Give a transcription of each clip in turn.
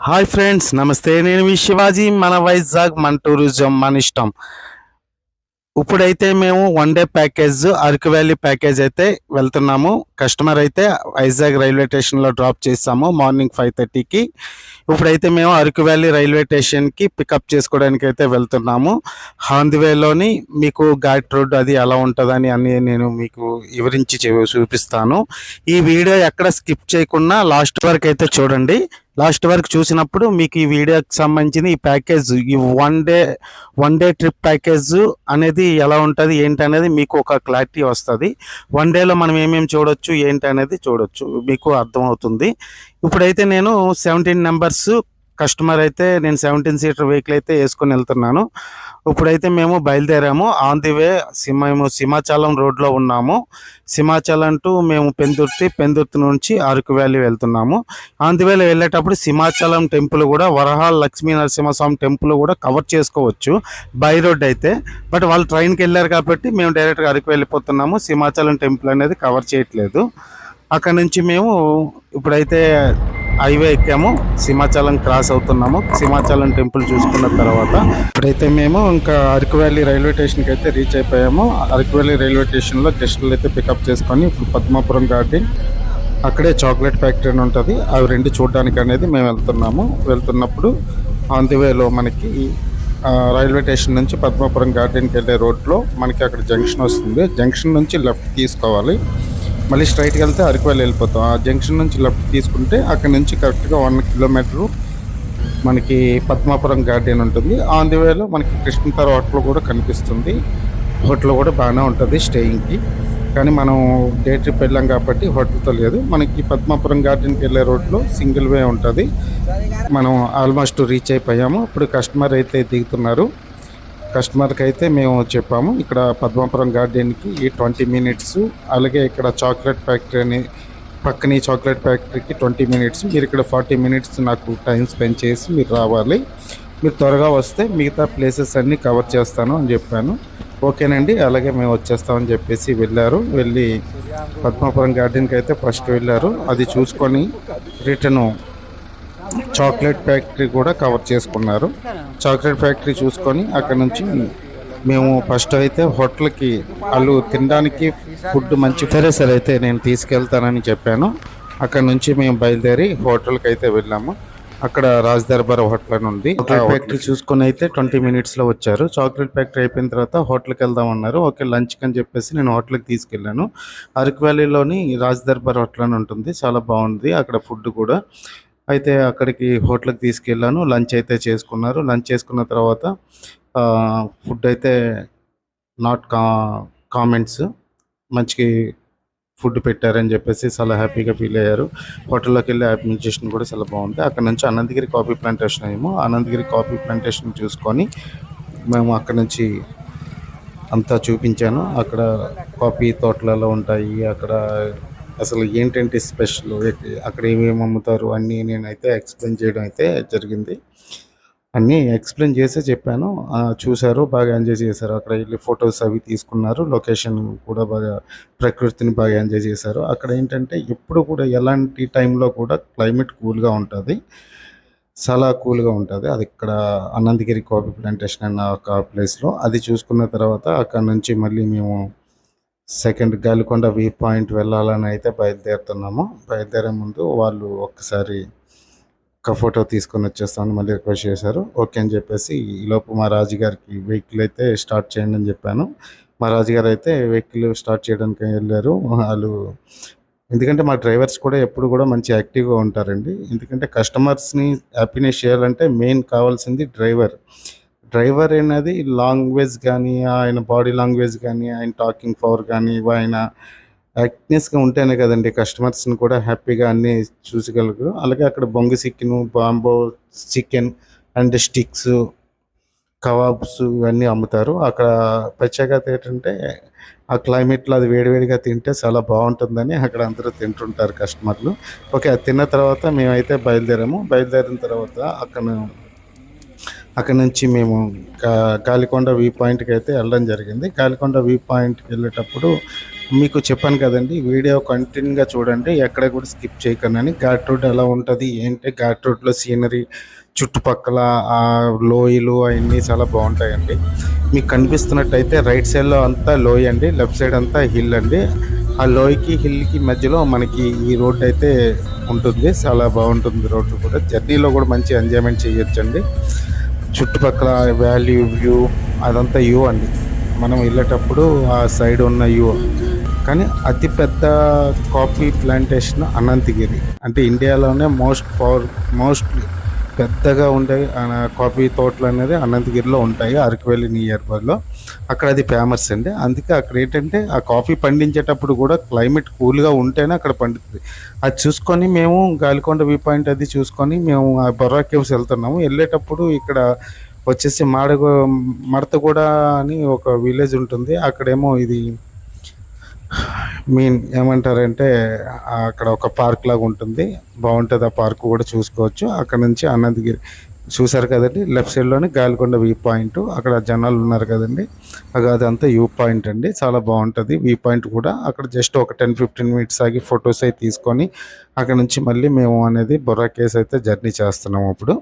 Hi friends, నమస్తే. నేను మీ శివాజీ. మన వైజాగ్, మన టూరిజం, మన ఇష్టం. ఇప్పుడైతే మేము one day package Araku valley package అయితే వెళ్తున్నాము. కస్టమర్ అయితే వైజాగ్ రైల్వే స్టేషన్లో డ్రాప్ చేసాము మార్నింగ్ 5:30కి. ఇప్పుడైతే మేము అరకు వ్యాలీ రైల్వే స్టేషన్కి పికప్ చేసుకోవడానికి అయితే వెళ్తున్నాము. ఆన్ ది వేలోని మీకు ఘాట్ రోడ్ అది ఎలా ఉంటుందని అన్ని నేను మీకు వివరించి చూపిస్తాను. ఈ వీడియో ఎక్కడ స్కిప్ చేయకుండా లాస్ట్ వరకు అయితే చూడండి. లాస్ట్ వరకు చూసినప్పుడు మీకు ఈ వీడియోకి సంబంధించిన ఈ ప్యాకేజ్, ఈ వన్ డే ట్రిప్ ప్యాకేజ్ అనేది ఎలా ఉంటుంది ఏంటి అనేది మీకు ఒక క్లారిటీ వస్తుంది. వన్ డేలో మనం ఏమేమి చూడొచ్చు ఏంటి అనేది చూడొచ్చు, మీకు అర్థమవుతుంది. ఇప్పుడైతే నేను 17 నెంబర్స్ కస్టమర్ అయితే నేను 17 సీటర్ వెహికల్ అయితే వేసుకొని వెళ్తున్నాను. ఇప్పుడైతే మేము బయలుదేరాము. ఆన్ ది వే మేము సింహాచలం రోడ్లో ఉన్నాము. సింహాచలం టు మేము పెందుర్తి నుంచి అరకు వ్యాలీ వెళ్తున్నాము. ఆన్ ది వేలో వెళ్ళేటప్పుడు సింహాచలం టెంపుల్ కూడా, వరహాల లక్ష్మీ నరసింహస్వామి టెంపుల్ కూడా కవర్ చేసుకోవచ్చు బై రోడ్ అయితే. బట్ వాళ్ళు ట్రైన్కి వెళ్ళారు కాబట్టి మేము డైరెక్ట్గా అరకు వెళ్ళిపోతున్నాము. సింహాచలం టెంపుల్ అనేది కవర్ చేయట్లేదు. అక్కడ నుంచి మేము ఇప్పుడైతే హైవే ఎక్కాము, సింహాచలం క్రాస్ అవుతున్నాము. సింహాచలం టెంపుల్ చూసుకున్న తర్వాత ఇప్పుడైతే మేము ఇంకా అరకు వ్యాలీ రైల్వే స్టేషన్కి అయితే రీచ్ అయిపోయాము. అరకు వ్యాలీ రైల్వే స్టేషన్లో గెస్టులు అయితే పికప్ చేసుకొని ఇప్పుడు పద్మాపురం గార్డెన్, అక్కడే చాక్లెట్ ఫ్యాక్టరీ అని ఉంటుంది, అవి రెండు చూడడానికి అనేది మేము వెళ్తున్నప్పుడు ఆన్ ది వేలో మనకి రైల్వే స్టేషన్ నుంచి పద్మాపురం గార్డెన్కి వెళ్ళే రోడ్లో మనకి అక్కడ జంక్షన్ వస్తుంది. జంక్షన్ నుంచి లెఫ్ట్ తీసుకోవాలి, మళ్ళీ స్ట్రైట్కి వెళ్తే అరకు వ్యాలీ వెళ్ళిపోతాం. ఆ జంక్షన్ నుంచి లెఫ్ట్ తీసుకుంటే అక్కడ నుంచి కరెక్ట్గా 1 కిలోమీటరు మనకి పద్మాపురం గార్డెన్ ఉంటుంది. ఆన్ ది వేలో మనకి కృష్ణతార హోటల్ కూడా కనిపిస్తుంది. హోటల్ కూడా బాగానే ఉంటుంది స్టేయింగ్కి. కానీ మనం డే ట్రిప్ వెళ్ళాం కాబట్టి హోటల్తో లేదు. మనకి పద్మాపురం గార్డెన్కి వెళ్ళే రోడ్లో సింగిల్ వే ఉంటుంది. మనం ఆల్మోస్ట్ రీచ్ అయిపోయాము. ఇప్పుడు కస్టమర్ అయితే దిగుతున్నారు. కస్టమర్కి అయితే మేము చెప్పాము ఇక్కడ పద్మాపురం గార్డెన్కి 20 మినిట్స్, అలాగే ఇక్కడ చాక్లెట్ ఫ్యాక్టరీ అని పక్కనే చాక్లెట్ ఫ్యాక్టరీకి 20 మినిట్స్, మీరు ఇక్కడ 40 మినిట్స్ నాకు టైం స్పెండ్ చేసి మీరు రావాలి. మీరు త్వరగా వస్తే మిగతా ప్లేసెస్ అన్నీ కవర్ చేస్తాను అని చెప్పాను. ఓకేనండి, అలాగే మేము వచ్చేస్తామని చెప్పేసి వెళ్ళి పద్మాపురం గార్డెన్కి అయితే ఫస్ట్ వెళ్ళారు. అది చూసుకొని రిటర్ను చాక్లెట్ ఫ్యాక్టరీ కూడా కవర్ చేసుకున్నారు. చాక్లెట్ ఫ్యాక్టరీ చూసుకొని అక్కడ నుంచి మేము ఫస్ట్ అయితే హోటల్కి, వాళ్ళు తినడానికి ఫుడ్ మంచి సరే అయితే నేను తీసుకెళ్తానని చెప్పాను. అక్కడ నుంచి మేము బయలుదేరి హోటల్కి అయితే వెళ్ళాము. అక్కడ రాజ్ దర్బార్ హోటల్ అని ఉంది. ఫ్యాక్టరీ చూసుకొని అయితే 20 మినిట్స్లో వచ్చారు. చాక్లెట్ ఫ్యాక్టరీ అయిపోయిన తర్వాత హోటల్కి వెళ్దామన్నారు. ఓకే లంచ్కి అని చెప్పేసి నేను హోటల్కి తీసుకెళ్ళాను. అరకు వ్యాలీలోని రాజ్ దర్బార్ హోటల్ అని ఉంటుంది, చాలా బాగుంది అక్కడ ఫుడ్ కూడా. అయితే అక్కడికి హోటల్కి తీసుకెళ్ళాను. లంచ్ అయితే చేసుకున్నారు. లంచ్ చేసుకున్న తర్వాత ఫుడ్ అయితే నాట్ కామెంట్స్, మంచి ఫుడ్ పెట్టారని చెప్పేసి చాలా హ్యాపీగా ఫీల్ అయ్యారు. హోటల్లోకి వెళ్ళి అడ్మినిస్ట్రేషన్ కూడా చాలా బాగుంది. అక్కడ నుంచి అనంతగిరి కాఫీ ప్లాంటేషన్ అయ్యాము. అనంతగిరి కాఫీ ప్లాంటేషన్ చూసుకొని మేము అక్కడ నుంచి అంతా చూపించాను. అక్కడ కాఫీ తోటలలో ఉంటాయి, అక్కడ అసలు ఏంటంటే స్పెషల్, అక్కడ ఏమేమి అమ్ముతారు అన్నీ నేనైతే ఎక్స్ప్లెయిన్ చేయడం అయితే జరిగింది. అన్నీ ఎక్స్ప్లెయిన్ చేసే చెప్పాను. చూశారు, బాగా ఎంజాయ్ చేశారు. అక్కడ వెళ్ళి ఫొటోస్ అవి తీసుకున్నారు. లొకేషన్ కూడా బాగా, ప్రకృతిని బాగా ఎంజాయ్ చేశారు. అక్కడ ఏంటంటే ఎప్పుడు కూడా ఎలాంటి టైంలో కూడా క్లైమేట్ కూల్గా ఉంటుంది, చాలా కూల్గా ఉంటుంది. అది ఇక్కడ అనంతగిరి కాఫీ ప్లాంటేషన్ అన్న ఒక ప్లేస్లో. అది చూసుకున్న తర్వాత అక్కడ నుంచి మళ్ళీ మేము సెకండ్ గాలికొండ వ్యూ పాయింట్ వెళ్ళాలని అయితే బయలుదేరుతున్నాము. బయలుదేరే ముందు వాళ్ళు ఒక్కసారి ఒక ఫోటో తీసుకొని వచ్చేస్తామని మళ్ళీ రిక్వెస్ట్ చేశారు. ఓకే అని చెప్పేసి ఈలోపు మా రాజుగారికి వెహికల్ అయితే స్టార్ట్ చేయండి అని చెప్పాను. మా రాజుగారు అయితే వెహికల్ స్టార్ట్ చేయడానికి వెళ్ళారు. వాళ్ళు, ఎందుకంటే మా డ్రైవర్స్ కూడా ఎప్పుడు కూడా మంచి యాక్టివ్గా ఉంటారండి. ఎందుకంటే కస్టమర్స్ని హ్యాపీనెస్ చేయాలంటే మెయిన్ కావాల్సింది డ్రైవర్ అనేది లాంగ్వేజ్ కానీ, ఆయన బాడీ లాంగ్వేజ్ కానీ, ఆయన టాకింగ్ పవర్ కానీ, ఆయన యాక్టివ్నెస్గా ఉంటేనే కదండి కస్టమర్స్ని కూడా హ్యాపీగా అన్నీ చూసగలరు. అలాగే అక్కడ బొంగు chicken, బాంబో chicken and sticks, kebabs ఇవన్నీ అమ్ముతారు. అక్కడ ప్రత్యేకత ఏంటంటే ఆ క్లైమేట్లో అది వేడివేడిగా తింటే చాలా బాగుంటుందని అక్కడ అందరూ తింటుంటారు కస్టమర్లు. ఓకే, అది తిన్న తర్వాత మేమైతే బయలుదేరిన తర్వాత అక్కడ నుంచి మేము గాలికొండ వ్యూ పాయింట్కి అయితే వెళ్ళడం జరిగింది. గాలికొండ వ్యూ పాయింట్కి వెళ్ళేటప్పుడు మీకు చెప్పాను కదండి, వీడియో కంటిన్యూగా చూడండి, ఎక్కడ కూడా స్కిప్ చేయకండి. ఘాట్ రోడ్ ఎలా ఉంటుంది ఏంటి, ఘాట్ రోడ్లో సీనరీ, చుట్టుపక్కల ఆ లోయలు అవన్నీ చాలా బాగుంటాయండి. మీకు కనిపిస్తున్నట్టయితే రైట్ సైడ్లో అంతా లోయ అండి, లెఫ్ట్ సైడ్ అంతా హిల్ అండి. ఆ లోయకి హిల్కి మధ్యలో మనకి ఈ రోడ్ అయితే ఉంటుంది. చాలా బాగుంటుంది రోడ్డు కూడా. జర్నీలో కూడా మంచి ఎంజాయ్మెంట్ చేయొచ్చండి. చుట్టుపక్కల వ్యాలీ వ్యూ అదంతా వ్యూ అండి. మనం వెళ్ళేటప్పుడు ఆ సైడ్ ఉన్న వ్యూ. కానీ అతిపెద్ద కాఫీ ప్లాంటేషన్ అనంతగిరి, అంటే ఇండియాలోనే మోస్ట్లీ పెద్దగా ఉండే కాఫీ తోటలు అనేది అనంతగిరిలో ఉంటాయి, అరకువెల్లి నియర్ బైలో. అక్కడ అది ఫేమస్ అండి. అందుకే అక్కడ ఏంటంటే ఆ కాఫీ పండించేటప్పుడు కూడా క్లైమేట్ కూల్గా ఉంటేనే అక్కడ పండుతుంది. అది చూసుకొని మేము గాలికొండ వ్యూ పాయింట్ అది చూసుకొని మేము ఆ బొర్రా కేవ్స్ వెళ్తున్నాము. వెళ్ళేటప్పుడు ఇక్కడ వచ్చేసి మడతగూడ అని ఒక విలేజ్ ఉంటుంది. అక్కడేమో ఇది మీన్ ఏమంటారంటే అక్కడ ఒక పార్క్ లాగా ఉంటుంది, బాగుంటుంది. ఆ పార్క్ కూడా చూసుకోవచ్చు. అక్కడ నుంచి అనంతగిరి చూసారు కదండి, లెఫ్ట్ సైడ్లోనే గాలికొండ వ్యూ పాయింట్. అక్కడ జనాలు ఉన్నారు కదండి, అదంతా వ్యూ పాయింట్ అండి. చాలా బాగుంటుంది వ్యూ పాయింట్ కూడా. అక్కడ జస్ట్ ఒక 10-15 మినిట్స్ ఆగి ఫొటోస్ అయితే తీసుకొని అక్కడ నుంచి మళ్ళీ మేము అనేది బొర్రా కేవ్స్ అయితే జర్నీ చేస్తున్నాము. అప్పుడు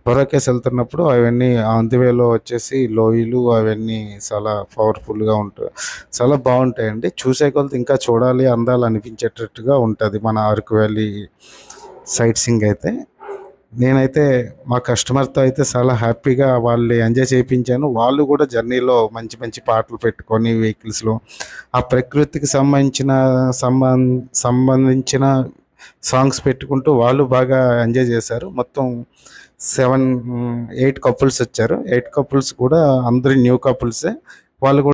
బొర్రా కేవ్స్ వెళ్తున్నప్పుడు అవన్నీ ఆన్ ది వేలో వచ్చేసి లోయలు అవన్నీ చాలా పవర్ఫుల్గా ఉంటాయి, చాలా బాగుంటాయండి. చూసే కొలది ఇంకా చూడాలి, అందాలు అనిపించేటట్టుగా ఉంటుంది మన అరకు వ్యాలీ సైట్ సీయింగ్ అయితే. నేనైతే మా కస్టమర్తో అయితే చాలా హ్యాపీగా వాళ్ళు ఎంజాయ్ చేయించాను. వాళ్ళు కూడా జర్నీలో మంచి మంచి పాటలు పెట్టుకొని వెహికల్స్లో ఆ ప్రకృతికి సంబంధించిన సాంగ్స్ పెట్టుకుంటూ వాళ్ళు బాగా ఎంజాయ్ చేశారు. మొత్తం 8 కపుల్స్ వచ్చారు. 8 కపుల్స్ కూడా అందరూ న్యూ కపుల్సే. వాళ్ళు కూడా